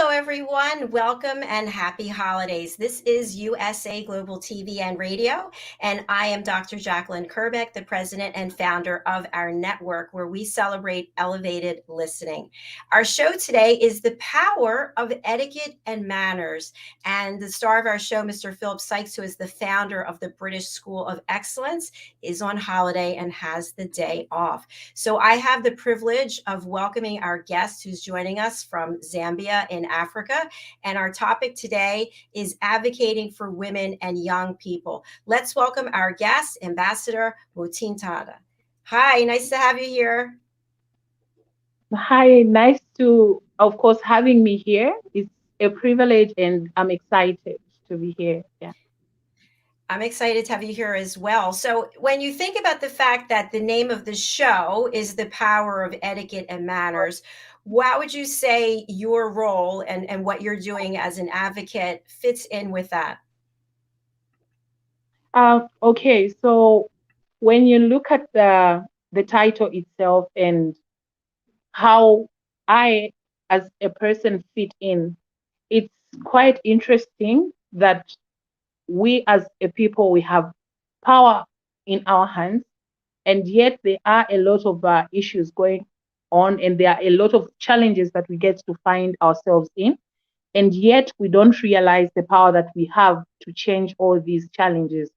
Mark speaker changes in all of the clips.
Speaker 1: Hello, everyone. Welcome and happy holidays. This is USA Global TV and Radio, and I am Dr. JACALYN KERBECK, the president and founder of our network, where we celebrate elevated listening. Our show today is The Power of Etiquette and Manners, and the star of our show, Mr. Philip Sykes, who is the founder of the British School of Excellence, is on holiday and has the day off. So I have the privilege of welcoming our guest who's joining us from Zambia in Africa. And our topic today is advocating for women and young people. Let's welcome our guest, Ambassador Mutinta. Hi, nice to have you here.
Speaker 2: Hi, nice to, of course, having me here. It's a privilege and I'm excited to be here. Yeah.
Speaker 1: I'm excited to have you here as well. So when you think about the fact that the name of the show is The Power of Etiquette and Manners, what would you say your role and what you're doing as an advocate fits in with that?
Speaker 2: Okay, so when you look at the title itself and how I, as a person, fit in, it's quite interesting that we as a people, we have power in our hands, and yet there are a lot of issues going on, and there are a lot of challenges that we get to find ourselves in, and yet we don't realize the power that we have to change all these challenges.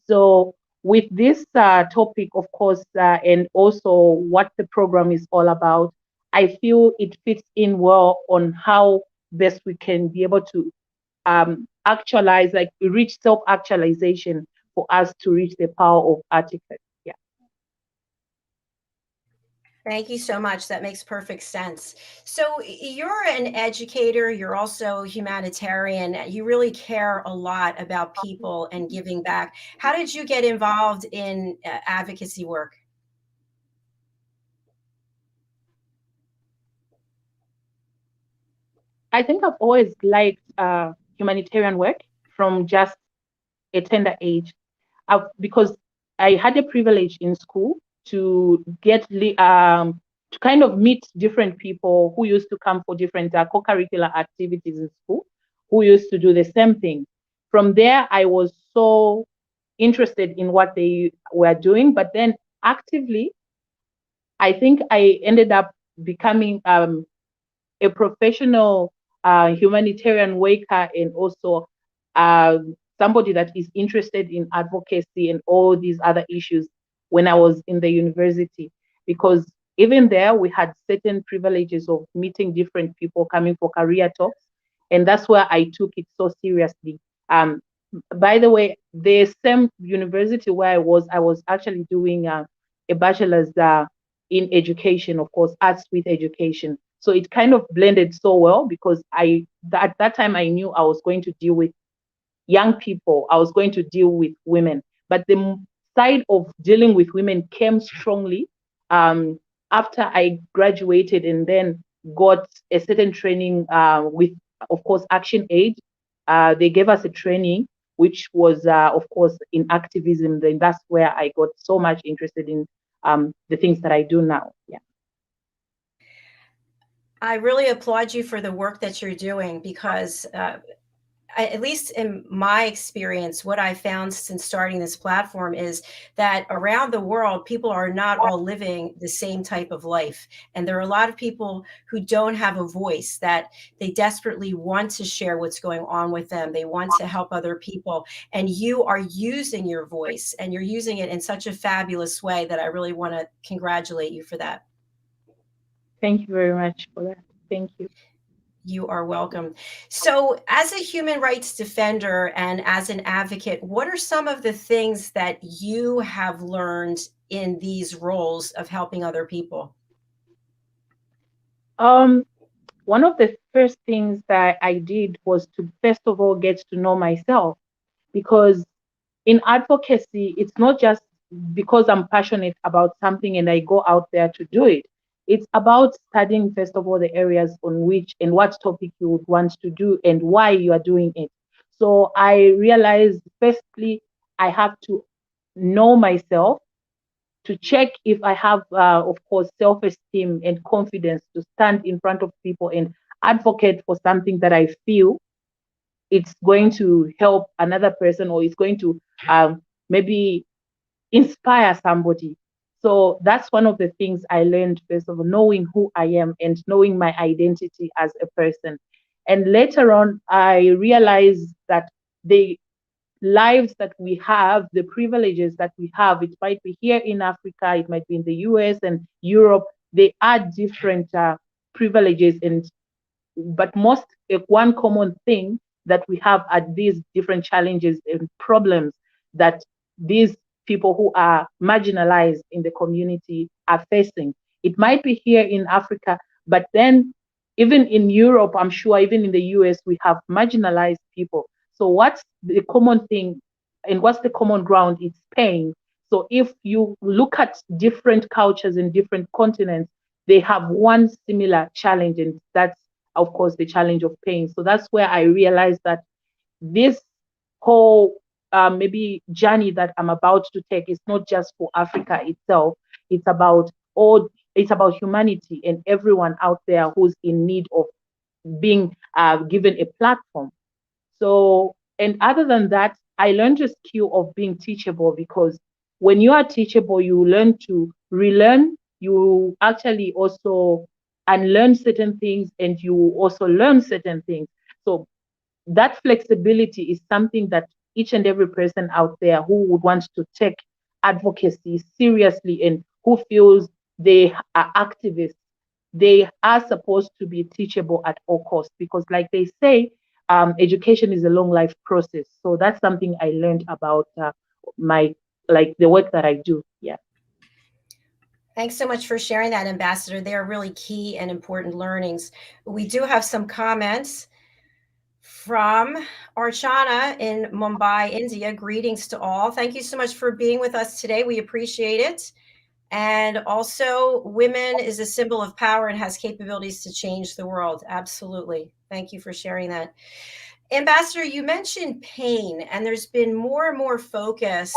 Speaker 2: So with this topic, of course, and also what the program is all about, I feel it fits in well on how best we can be able to actualize, like reach self-actualization for us to reach the power of etiquette. Yeah.
Speaker 1: Thank you so much. That makes perfect sense. So you're an educator, you're also humanitarian. You really care a lot about people and giving back. How did you get involved in advocacy work?
Speaker 2: I think I've always liked humanitarian work from just a tender age, because I had a privilege in school to to kind of meet different people who used to come for different co-curricular activities in school, who used to do the same thing. From there, I was so interested in what they were doing, but then actively, I think I ended up becoming a professional humanitarian worker, and also uh, somebody that is interested in advocacy and all these other issues when I was in the university. Because even there, we had certain privileges of meeting different people coming for career talks. And that's where I took it so seriously. Um, by the way, the same university where I was actually doing a bachelor's in education, of course, arts with education. So it kind of blended so well, because at that time I knew I was going to deal with young people, I was going to deal with women. But the side of dealing with women came strongly um, after I graduated and then got a certain training with, of course, Action Aid. They gave us a training which was, of course, in activism. Then that's where I got so much interested in the things that I do now. Yeah.
Speaker 1: I really applaud you for the work that you're doing because at least in my experience, what I found since starting this platform is that around the world, people are not all living the same type of life. And there are a lot of people who don't have a voice, that they desperately want to share what's going on with them. They want to help other people. And you are using your voice, and you're using it in such a fabulous way that I really want to congratulate you for that.
Speaker 2: Thank you very much for that. Thank you.
Speaker 1: You are welcome. So, as a human rights defender and as an advocate, what are some of the things that you have learned in these roles of helping other people?
Speaker 2: Um, One of the first things that I did was to first of all get to know myself, because in advocacy, it's not just because I'm passionate about something and I go out there to do it. It's about studying, first of all, the areas on which and what topic you would want to do and why you are doing it. So I realized, firstly, I have to know myself, to check if I have, of course, self esteem and confidence to stand in front of people and advocate for something that I feel it's going to help another person, or it's going to maybe inspire somebody. So that's one of the things I learned, first of all, knowing who I am and knowing my identity as a person. And later on, I realized that the lives that we have, the privileges that we have, it might be here in Africa, it might be in the US and Europe, they are different privileges, and but most one common thing that we have are these different challenges and problems that these people who are marginalized in the community are facing. It might be here in Africa, but then even in Europe, I'm sure, even in the US, we have marginalized people. So what's the common thing and what's the common ground? It's pain. So if you look at different cultures in different continents, they have one similar challenge, and that's, of course, the challenge of pain. So that's where I realized that this whole maybe journey that I'm about to take is not just for Africa itself. It's about all. It's about humanity and everyone out there who's in need of being given a platform. So, and other than that, I learned the skill of being teachable, because when you are teachable, you learn to relearn. You actually also unlearn certain things, and you also learn certain things. So that flexibility is something that each and every person out there who would want to take advocacy seriously and who feels they are activists, they are supposed to be teachable at all costs, because like they say, education is a long life process. So that's something I learned about my, like, the work that I do. Yeah.
Speaker 1: Thanks so much for sharing that, Ambassador. They are really key and important learnings. We do have some comments from Archana in Mumbai, India. Greetings to all. Thank you so much for being with us today. We appreciate it. And also, women is a symbol of power and has capabilities to change the world. Absolutely. Thank you for sharing that. Ambassador, you mentioned pain, and there's been more and more focus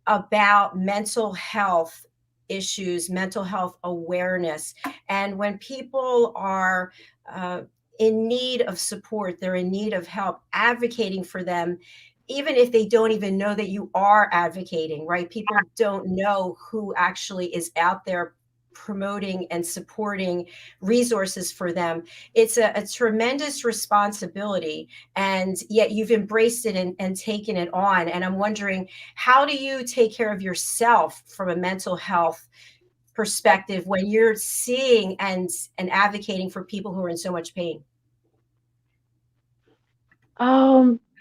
Speaker 1: about mental health issues, mental health awareness. And when people are in need of support, they're in need of help, advocating for them, even if they don't even know that you are advocating, right? People don't know who actually is out there promoting and supporting resources for them. It's a tremendous responsibility, and yet you've embraced it and taken it on. And I'm wondering, how do you take care of yourself from a mental health perspective when you're seeing and advocating for people who are in so much pain?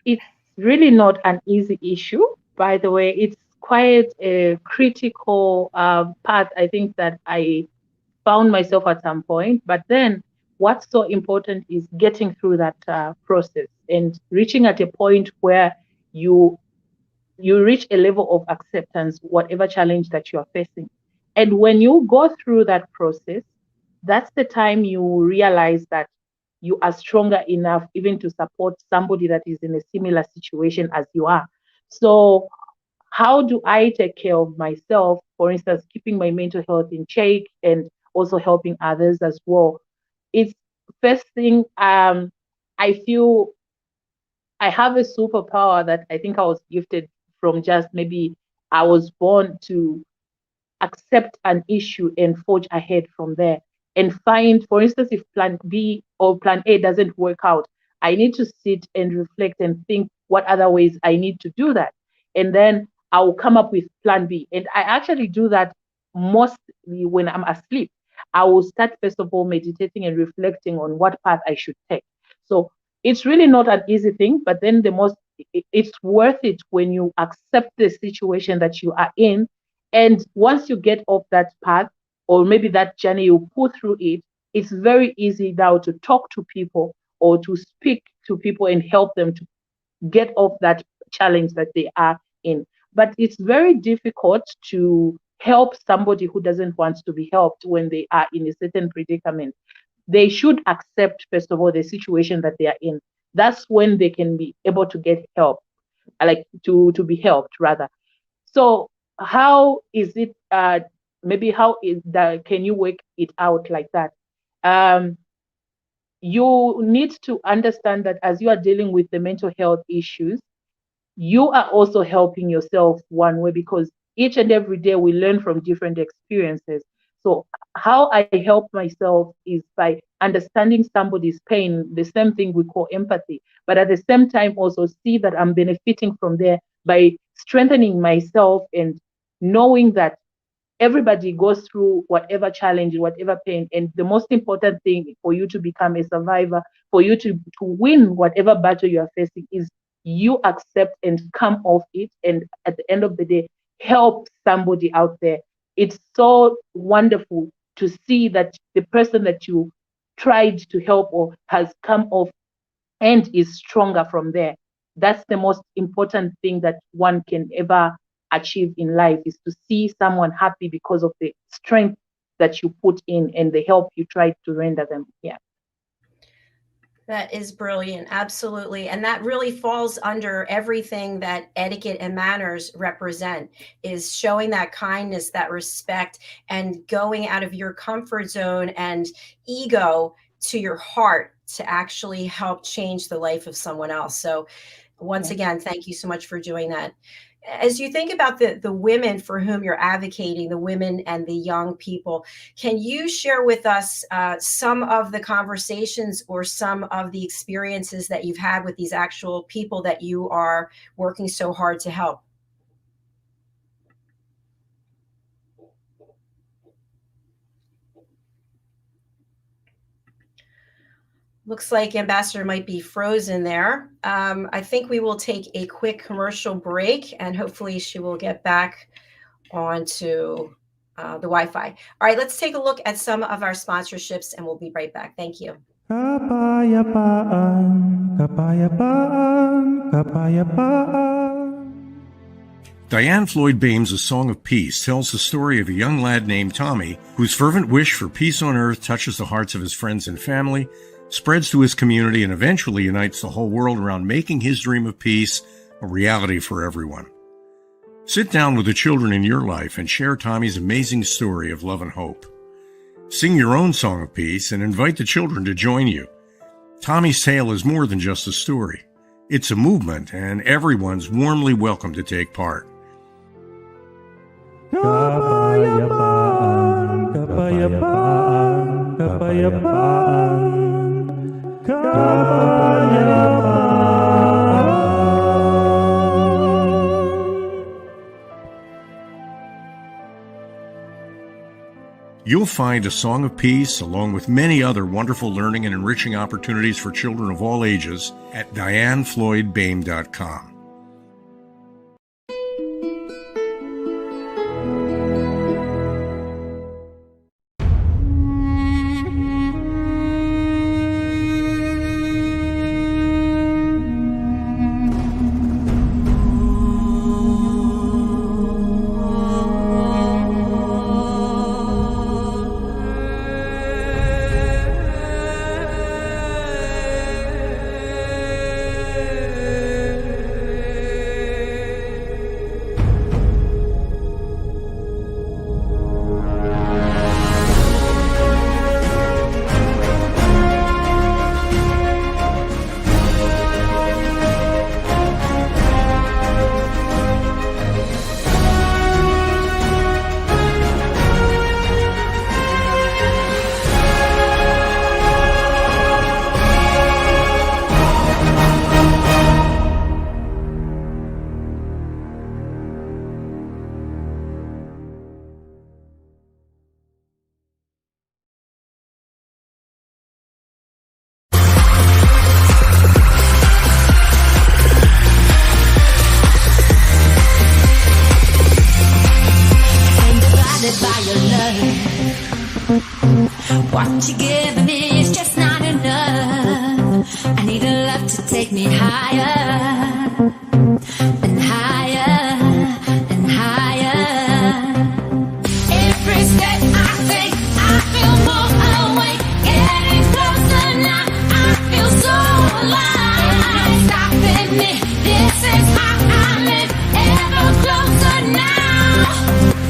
Speaker 2: It's really not an easy issue, by the way. It's quite a critical path, I think, that I found myself at some point. But then what's so important is getting through that process and reaching at a point where you you reach a level of acceptance, whatever challenge that you are facing. And when you go through that process, that's the time you realize that you are stronger enough even to support somebody that is in a similar situation as you are. So, how do I take care of myself? For instance, keeping my mental health in check and also helping others as well. It's first thing, I feel I have a superpower that I think I was gifted from, just maybe I was born to accept an issue and forge ahead from there and find, for instance, if plan B or plan A doesn't work out, I need to sit and reflect and think what other ways I need to do that. And then I will come up with plan B. And I actually do that mostly when I'm asleep. I will start, first of all, meditating and reflecting on what path I should take. So it's really not an easy thing, but then it's worth it when you accept the situation that you are in. And once you get off that path, or maybe that journey, you pull through it, it's very easy now to talk to people or to speak to people and help them to get off that challenge that they are in. But it's very difficult to help somebody who doesn't want to be helped when they are in a certain predicament. They should accept, first of all, the situation that they are in. That's when they can be able to get help, like to be helped rather. So how is it, maybe how is that, can you work it out like that? you need to understand that as you are dealing with the mental health issues, you are also helping yourself one way, because each and every day we learn from different experiences. So how I help myself is by understanding somebody's pain, the same thing we call empathy, but at the same time also see that I'm benefiting from there by strengthening myself and knowing that everybody goes through whatever challenge, whatever pain. And the most important thing for you to become a survivor, for you to win whatever battle you are facing, is you accept and come off it. And at the end of the day, help somebody out there. It's so wonderful to see that the person that you tried to help or has come off and is stronger from there. That's the most important thing that one can ever achieve in life, is to see someone happy because of the strength that you put in and the help you try to render them. Yeah.
Speaker 1: That is brilliant. Absolutely. And that really falls under everything that etiquette and manners represent, is showing that kindness, that respect, and going out of your comfort zone and ego to your heart to actually help change the life of someone else. So once again, thank you so much for doing that. As you think about the women for whom you're advocating, the women and the young people, can you share with us some of the conversations or some of the experiences that you've had with these actual people that you are working so hard to help? Looks like Ambassador might be frozen there. I think we will take a quick commercial break, and hopefully she will get back onto the Wi-Fi. All right, let's take a look at some of our sponsorships, and we'll be right back. Thank you.
Speaker 3: Kapayapaan, kapayapaan, kapayapaan. Diane Floyd Bame's A Song of Peace tells the story of a young lad named Tommy, whose fervent wish for peace on earth touches the hearts of his friends and family, spreads to his community, and eventually unites the whole world around making his dream of peace a reality for everyone. Sit down with the children in your life and share Tommy's amazing story of love and hope. Sing your own song of peace and invite the children to join you. Tommy's tale is more than just a story. It's a movement, and everyone's warmly welcome to take part. Kapayapaan, kapayapaan, kapayapaan. You'll find A Song of Peace, along with many other wonderful learning and enriching opportunities for children of all ages, at DianeFloydBame.com.
Speaker 4: What you give me is just not enough. I need a love to take me higher and higher and higher. Every step I take, I feel more awake. Getting closer now, I feel so alive. Stopping me, this is how I live. Ever closer now.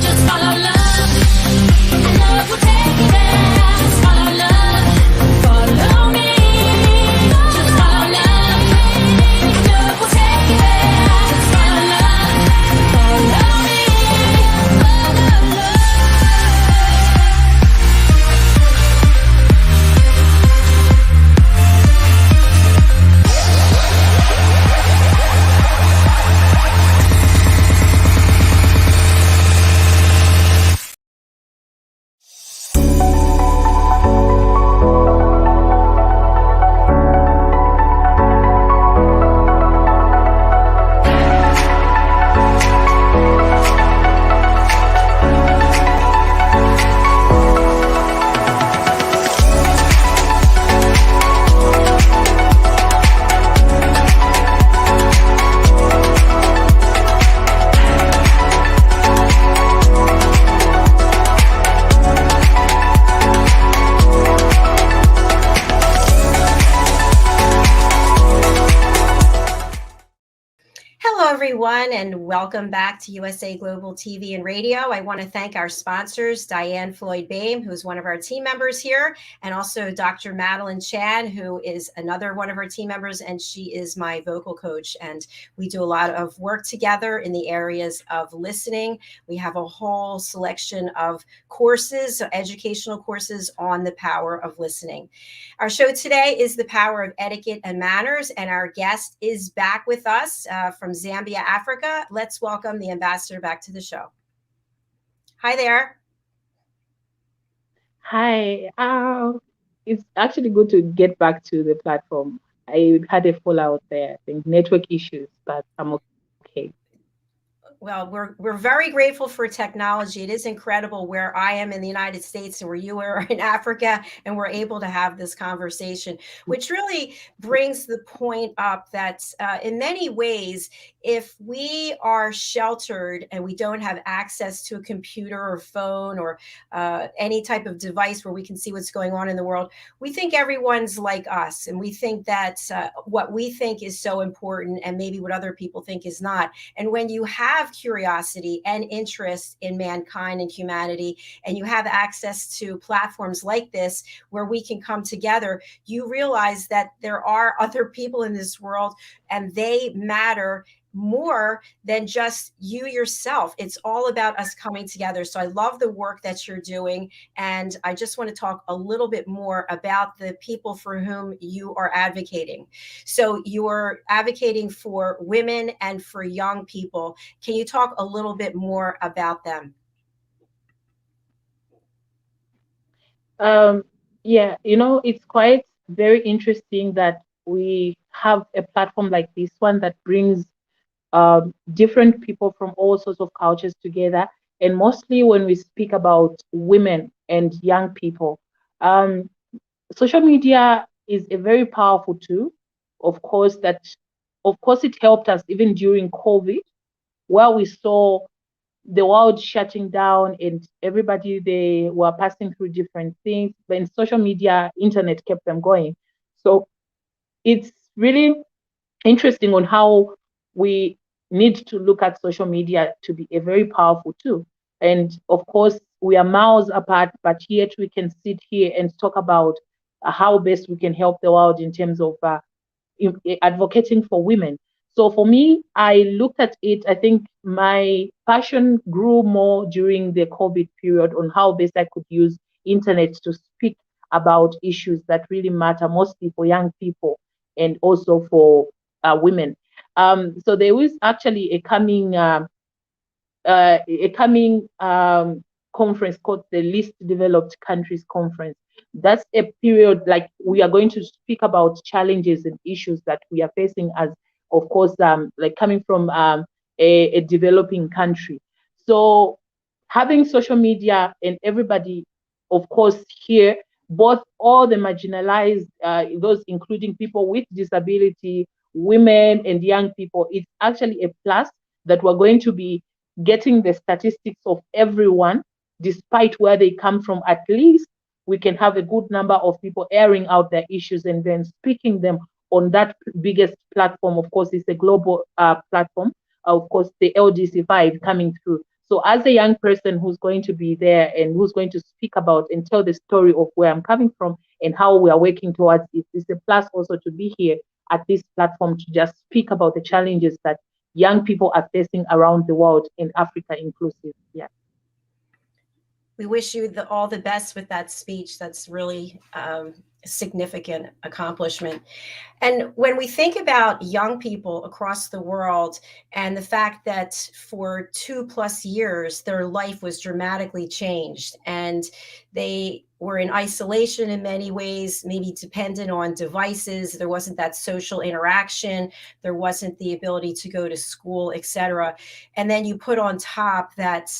Speaker 4: Just follow love, and love will take you there. Just follow love, follow me.
Speaker 1: everyone, and welcome back to USA Global TV and Radio. I want to thank our sponsors, Diane Floyd-Boehm, who's one of our team members here, and also Dr. Madeline Chan, who is another one of our team members, and she is my vocal coach. And we do a lot of work together in the areas of listening. We have a whole selection of courses, so educational courses on the power of listening. Our show today is The Power of Etiquette and Manners, and our guest is back with us from Zambia, Africa. Let's welcome the ambassador back to the show. Hi there.
Speaker 2: Hi. It's actually good to get back to the platform. I had a fallout there, I think network issues, but I'm okay.
Speaker 1: Well, we're very grateful for technology. It is incredible where I am in the United States and where you are in Africa, and we're able to have this conversation, which really brings the point up that in many ways, if we are sheltered and we don't have access to a computer or phone or any type of device where we can see what's going on in the world, we think everyone's like us. And we think that what we think is so important and maybe what other people think is not. And when you have curiosity and interest in mankind and humanity, and you have access to platforms like this where we can come together, you realize that there are other people in this world and they matter more than just you yourself. It's all about us coming together. So I love the work that you're doing. And I just want to talk a little bit more about the people for whom you are advocating. So you're advocating for women and for young people. Can you talk a little bit more about them?
Speaker 2: Yeah, it's quite very interesting that we have a platform like this one that brings different people from all sorts of cultures together. And mostly when we speak about women and young people, social media is a very powerful tool. Of course, it helped us even during COVID, where we saw the world shutting down and everybody, they were passing through different things. But in social media, internet kept them going. So it's really interesting on how we need to look at social media to be a very powerful tool. And of course, we are miles apart, but yet we can sit here and talk about how best we can help the world in terms of advocating for women. So for me, I looked at it, I think my passion grew more during the COVID period on how best I could use internet to speak about issues that really matter, mostly for young people and also for women. So there is actually a coming conference called the Least Developed Countries Conference. That's a period like we are going to speak about challenges and issues that we are facing as, of course, like coming from a developing country. So having social media and everybody, of course, here, both all the marginalized, those including people with disability, women and young people, it's actually a plus that we're going to be getting the statistics of everyone, despite where they come from. At least we can have a good number of people airing out their issues and then speaking them on that biggest platform. Of course, it's a global platform. Of course, the LDC5 coming through. So as a young person who's going to be there and who's going to speak about and tell the story of where I'm coming from and how we are working towards it, it's a plus also to be here at this platform to just speak about the challenges that young people are facing around the world, in Africa inclusive. Yeah.
Speaker 1: We wish you all the best with that speech. That's really a significant accomplishment. And when we think about young people across the world and the fact that for 2+ years, their life was dramatically changed and they were in isolation in many ways, maybe dependent on devices. There wasn't that social interaction. There wasn't the ability to go to school, et cetera. And then you put on top that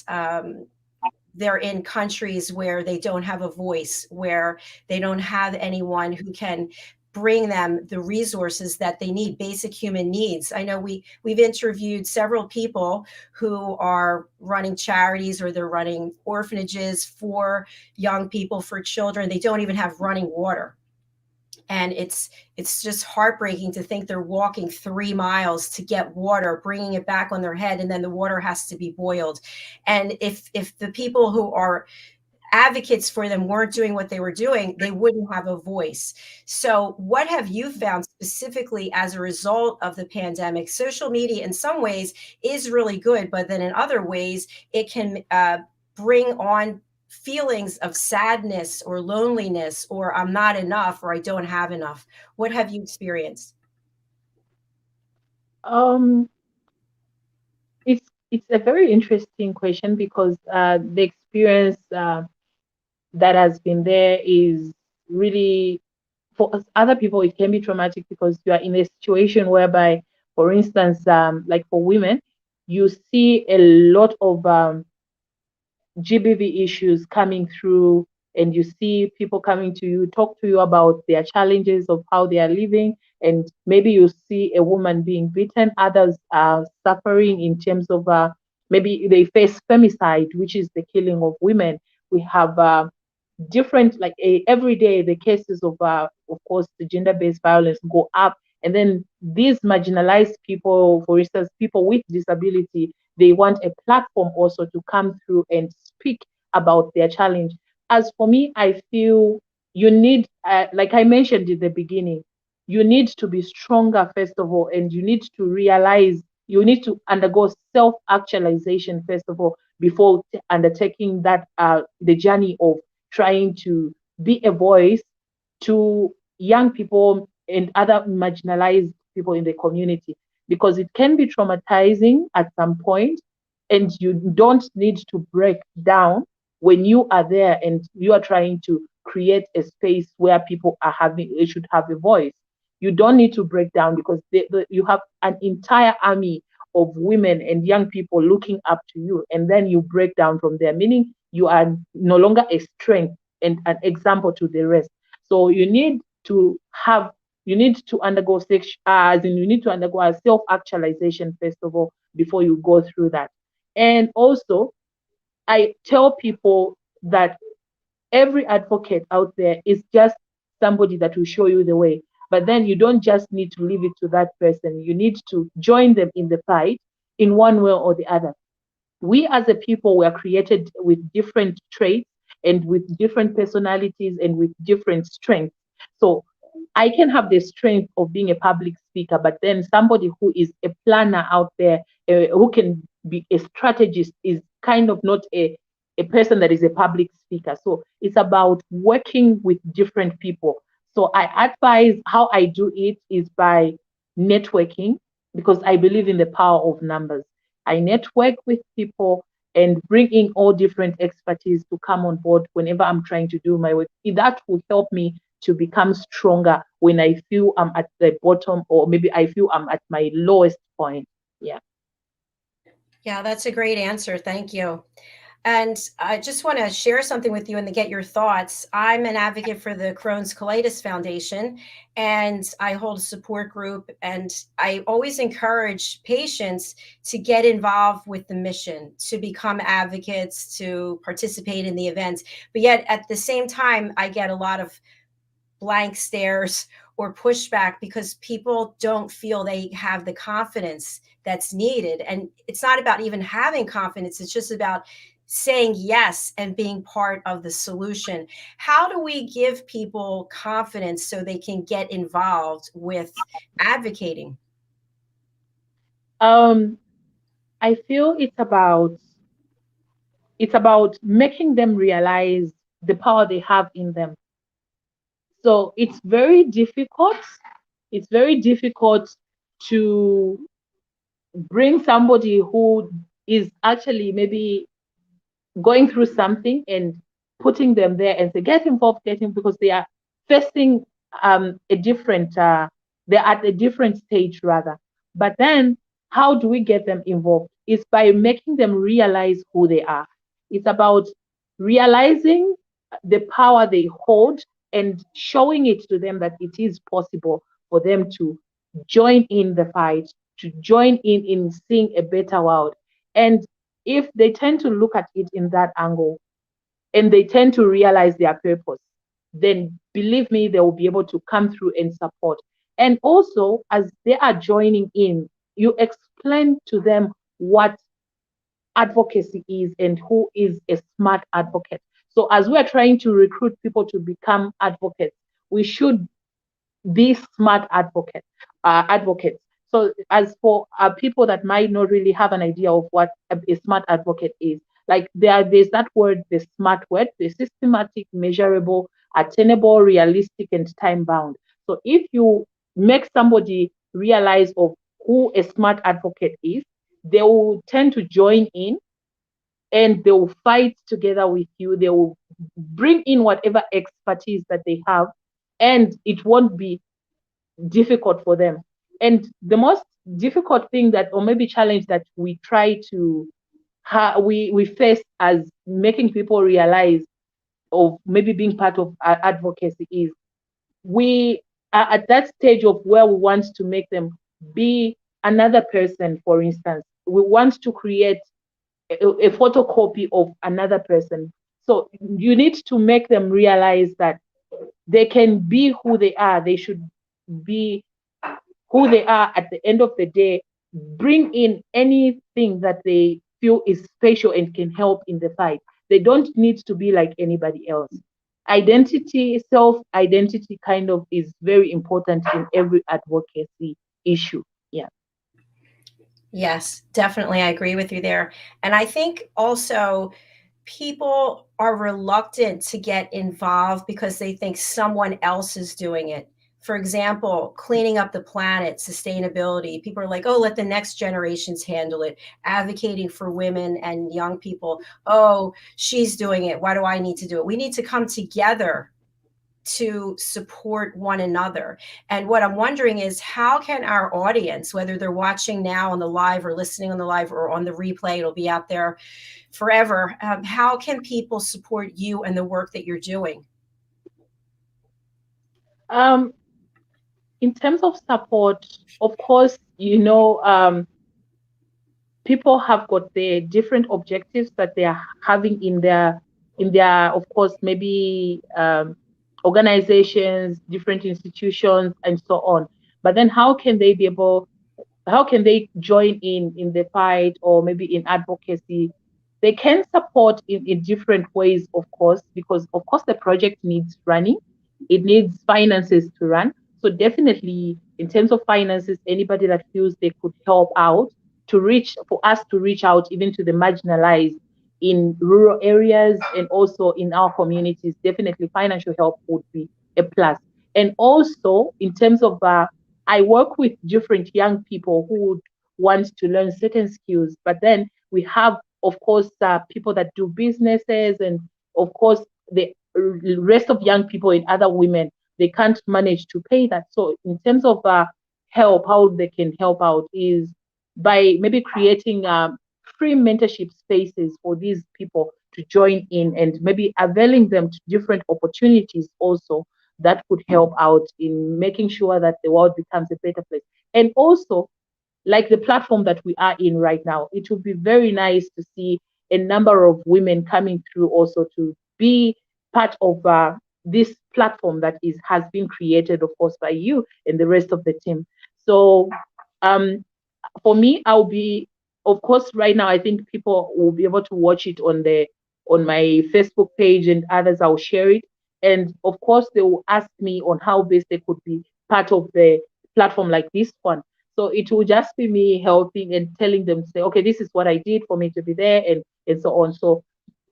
Speaker 1: they're in countries where they don't have a voice, where they don't have anyone who can bring them the resources that they need, basic human needs. I know we've interviewed several people who are running charities or they're running orphanages for young people, for children. They don't even have running water. And it's just heartbreaking to think they're walking 3 miles to get water, bringing it back on their head, and then the water has to be boiled. And if the people who are advocates for them weren't doing what they were doing, they wouldn't have a voice. So what have you found specifically as a result of the pandemic? Social media in some ways is really good, but then in other ways it can bring on feelings of sadness or loneliness, or I'm not enough, or I don't have enough. What have you experienced?
Speaker 2: It's a very interesting question because the experience that has been there is really, for other people it can be traumatic because you are in a situation whereby, for instance, like for women, you see a lot of GBV issues coming through, and you see people coming to you, talk to you about their challenges of how they are living, and maybe you see a woman being beaten, others are suffering in terms of maybe they face femicide, which is the killing of women. We have different, like every day the cases of course the gender-based violence go up, and then these marginalized people, for instance people with disability, they want a platform also to come through and speak about their challenge. As for me, I feel you need, like I mentioned in the beginning, you need to be stronger first of all, and you need to realize, you need to undergo self-actualization first of all before undertaking that the journey of trying to be a voice to young people and other marginalized people in the community, because it can be traumatizing at some point, and you don't need to break down when you are there and you are trying to create a space where people are having, they should have a voice. You don't need to break down because you have an entire army of women and young people looking up to you, and then you break down from there, meaning you are no longer a strength and an example to the rest. So you need to undergo as in you need to undergo a self-actualization first of all before you go through that. And also, I tell people that every advocate out there is just somebody that will show you the way. But then you don't just need to leave it to that person. You need to join them in the fight in one way or the other. We as a people were created with different traits and with different personalities and with different strengths. So I can have the strength of being a public speaker, but then somebody who is a planner out there, who can be a strategist, is kind of not a person that is a public speaker. So it's about working with different people. So I advise, how I do it is by networking, because I believe in the power of numbers. I network with people and bring in all different expertise to come on board whenever I'm trying to do my work. That will help me to become stronger when I feel I'm at the bottom, or maybe I feel I'm at my lowest point. Yeah.
Speaker 1: Yeah, that's a great answer. Thank you. And I just want to share something with you and to get your thoughts. I'm an advocate for the Crohn's Colitis Foundation, and I hold a support group. And I always encourage patients to get involved with the mission, to become advocates, to participate in the events. But yet at the same time, I get a lot of blank stares or pushback because people don't feel they have the confidence that's needed. And it's not about even having confidence, it's just about saying yes and being part of the solution. How do we give people confidence so they can get involved with advocating?
Speaker 2: I feel it's about making them realize the power they have in them. So it's very difficult. It's very difficult to bring somebody who is actually maybe going through something and putting them there and say, get involved, because they are facing a different, they're at a different stage rather. But then how do we get them involved? It's by making them realize who they are. It's about realizing the power they hold and showing it to them that it is possible for them to join in the fight, to join in seeing a better world. And if they tend to look at it in that angle and they tend to realize their purpose, then believe me, they will be able to come through and support. And also, as they are joining in, you explain to them what advocacy is and who is a smart advocate. So as we are trying to recruit people to become advocates, we should be smart advocates. So as for people that might not really have an idea of what a smart advocate is, like there's that word, the smart word, the systematic, measurable, attainable, realistic, and time bound. So if you make somebody realize of who a smart advocate is, they will tend to join in and they will fight together with you. They will bring in whatever expertise that they have, and it won't be difficult for them. And the most difficult thing that, or maybe challenge that we try to we face as making people realize of maybe being part of advocacy is we are at that stage of where we want to make them be another person. For instance, we want to create a photocopy of another person. So you need to make them realize that they can be who they are. They should be who they are at the end of the day. Bring in anything that they feel is special and can help in the fight. They don't need to be like anybody else. Identity, self-identity kind of is very important in every advocacy issue. Yeah.
Speaker 1: Yes, definitely. I agree with you there. And I think also people are reluctant to get involved because they think someone else is doing it. For example, cleaning up the planet, sustainability. People are like, oh, let the next generations handle it. Advocating for women and young people. Oh, she's doing it. Why do I need to do it? We need to come together to support one another. And what I'm wondering is, how can our audience, whether they're watching now on the live or listening on the live or on the replay, it'll be out there forever. How can people support you and the work that you're doing?
Speaker 2: In terms of support, of course, people have got their different objectives that they are having in their, of course, maybe organizations, different institutions, and so on. But then how can they join in the fight or maybe in advocacy? They can support in different ways, of course, because of course the project needs running. It needs finances to run. So definitely in terms of finances, anybody that feels they could help out for us to reach out even to the marginalized in rural areas and also in our communities, definitely financial help would be a plus. And also in terms of I work with different young people who would want to learn certain skills, but then we have, of course, people that do businesses, and of course, the rest of young people and other women, they can't manage to pay that. So in terms of help, how they can help out is by maybe creating free mentorship spaces for these people to join in and maybe availing them to different opportunities also that could help out in making sure that the world becomes a better place. And also, like the platform that we are in right now, it would be very nice to see a number of women coming through also to be part of this platform that has been created, of course, by you and the rest of the team. So for me, I'll be, of course, right now, I think people will be able to watch it on my Facebook page, and others I'll share it. And of course, they will ask me on how best they could be part of the platform like this one. So it will just be me helping and telling them, say, okay, this is what I did for me to be there, and so on. So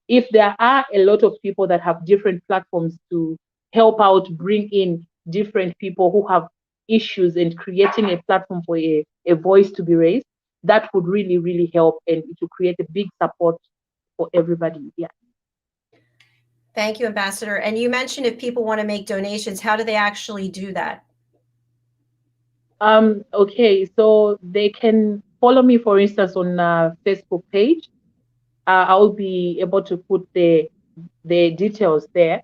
Speaker 2: if there are a lot of people that have different platforms to help out, bring in different people who have issues and creating a platform for a voice to be raised, that would really, really help, and it will create a big support for everybody. Yeah.
Speaker 1: Thank you, Ambassador. And you mentioned if people want to make donations, how do they actually do that?
Speaker 2: Okay, so they can follow me, for instance, on Facebook page. I'll be able to put the details there,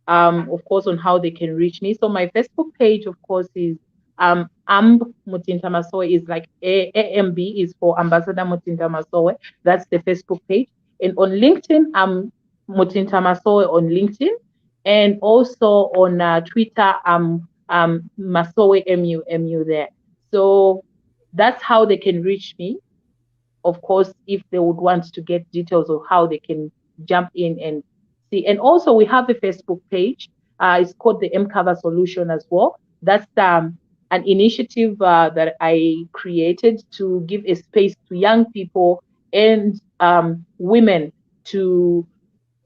Speaker 2: of course, on how they can reach me. So my Facebook page, of course, is Mutinta Masowe, is like AMB is for Ambassador Mutinta Masowe. That's the Facebook page. And on LinkedIn, I'm Mutinta Masowe on LinkedIn. And also on Twitter, Masowe MU there. So that's how they can reach me. Of course, if they would want to get details of how they can jump in and see. And also we have a Facebook page. It's called the Mcoversolution as well. That's an initiative that I created to give a space to young people and women to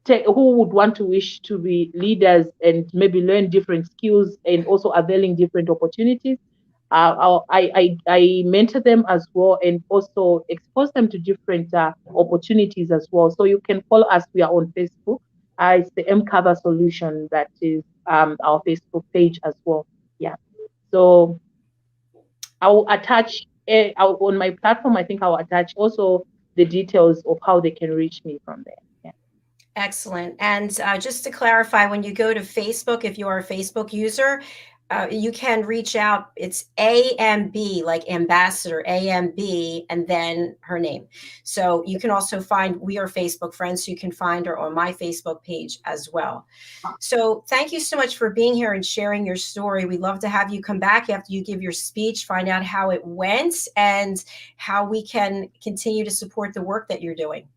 Speaker 2: who would want to wish to be leaders and maybe learn different skills and also availing different opportunities. I mentor them as well and also expose them to different opportunities as well. So you can follow us. We are on Facebook. It's the Mcoversolution that is our Facebook page as well. Yeah. So I will attach on my platform. I think I will attach also the details of how they can reach me from there. Yeah.
Speaker 1: Excellent. And just to clarify, when you go to Facebook, if you are a Facebook user, you can reach out. It's AMB, like ambassador, AMB, and then her name. So you can also find, we are Facebook friends, so you can find her on my Facebook page as well. So thank you so much for being here and sharing your story. We'd love to have you come back after you give your speech, find out how it went and how we can continue to support the work that you're doing.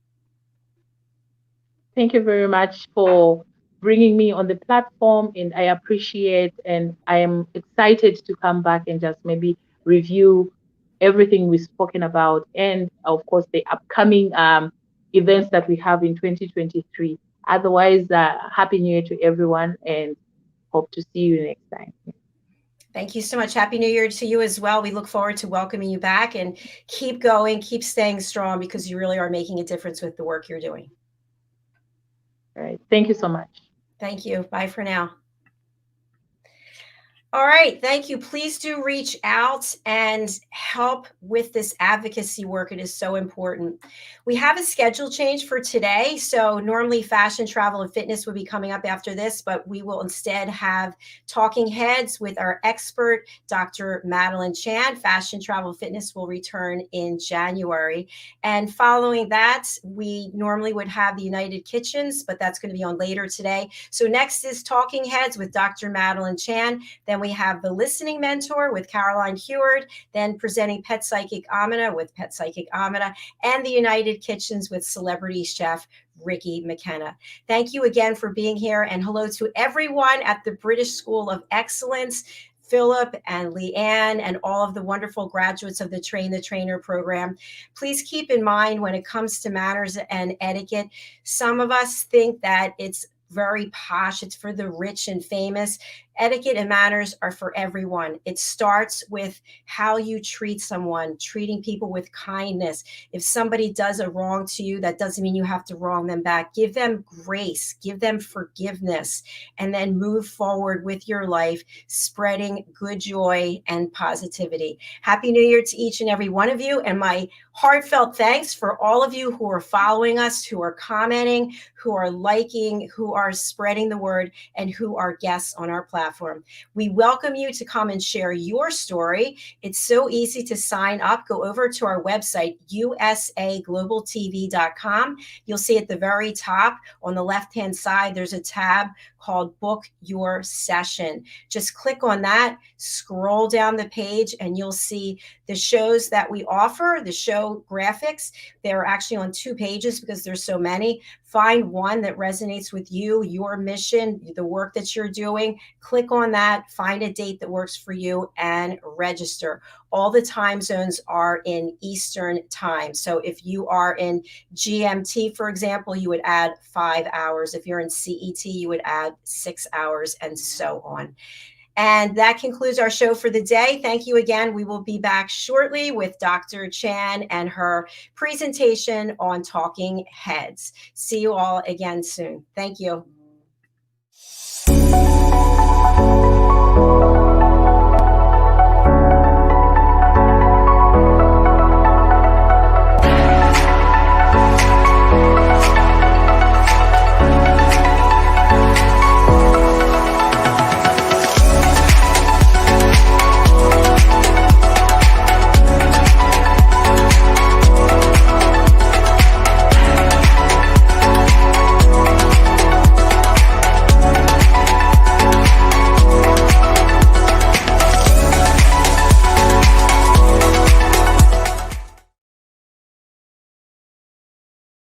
Speaker 2: Thank you very much for bringing me on the platform, and I appreciate, and I am excited to come back and just maybe review everything we've spoken about, and of course the upcoming events that we have in 2023. Otherwise, Happy New Year to everyone, and hope to see you next time.
Speaker 1: Thank you so much. Happy New Year to you as well. We look forward to welcoming you back, and keep going, keep staying strong, because you really are making a difference with the work you're doing.
Speaker 2: All right. Thank you so much.
Speaker 1: Thank you. Bye for now. All right. Thank you. Please do reach out and help with this advocacy work. It is so important. We have a schedule change for today. So normally fashion, travel, and fitness would be coming up after this, but we will instead have talking heads with our expert, Dr. Madeline Chan. Fashion, travel, fitness will return in January. And following that, we normally would have the United Kitchens, but that's going to be on later today. So next is talking heads with Dr. Madeline Chan. Then we have the Listening Mentor with Caroline Heward, then presenting Pet Psychic Amina with Pet Psychic Amina, and the United Kitchens with celebrity chef Ricky McKenna. Thank you again for being here, and hello to everyone at the British School of Excellence, Philip and Leanne, and all of the wonderful graduates of the Train the Trainer program. Please keep in mind, when it comes to manners and etiquette, some of us think that it's very posh, it's for the rich and famous. Etiquette and manners are for everyone. It starts with how you treat someone, treating people with kindness. If somebody does a wrong to you, that doesn't mean you have to wrong them back. Give them grace, give them forgiveness, and then move forward with your life, spreading good joy and positivity. Happy New Year to each and every one of you, and my heartfelt thanks for all of you who are following us, who are commenting, who are liking, who are spreading the word, and who are guests on our platform. We welcome you to come and share your story. It's so easy to sign up. Go over to our website, usaglobaltv.com. You'll see at the very top on the left-hand side, there's a tab called Book Your Session. Just click on that, scroll down the page, and you'll see the shows that we offer, the show graphics. They're actually on 2 pages because there's so many. Find one that resonates with you, your mission, the work that you're doing. Click on that, find a date that works for you, and register. All the time zones are in Eastern time. So if you are in GMT, for example, you would add 5 hours. If you're in CET, you would add 6 hours, and so on. And that concludes our show for the day. Thank you again. We will be back shortly with Dr. Chan and her presentation on talking heads. See you all again soon. Thank you.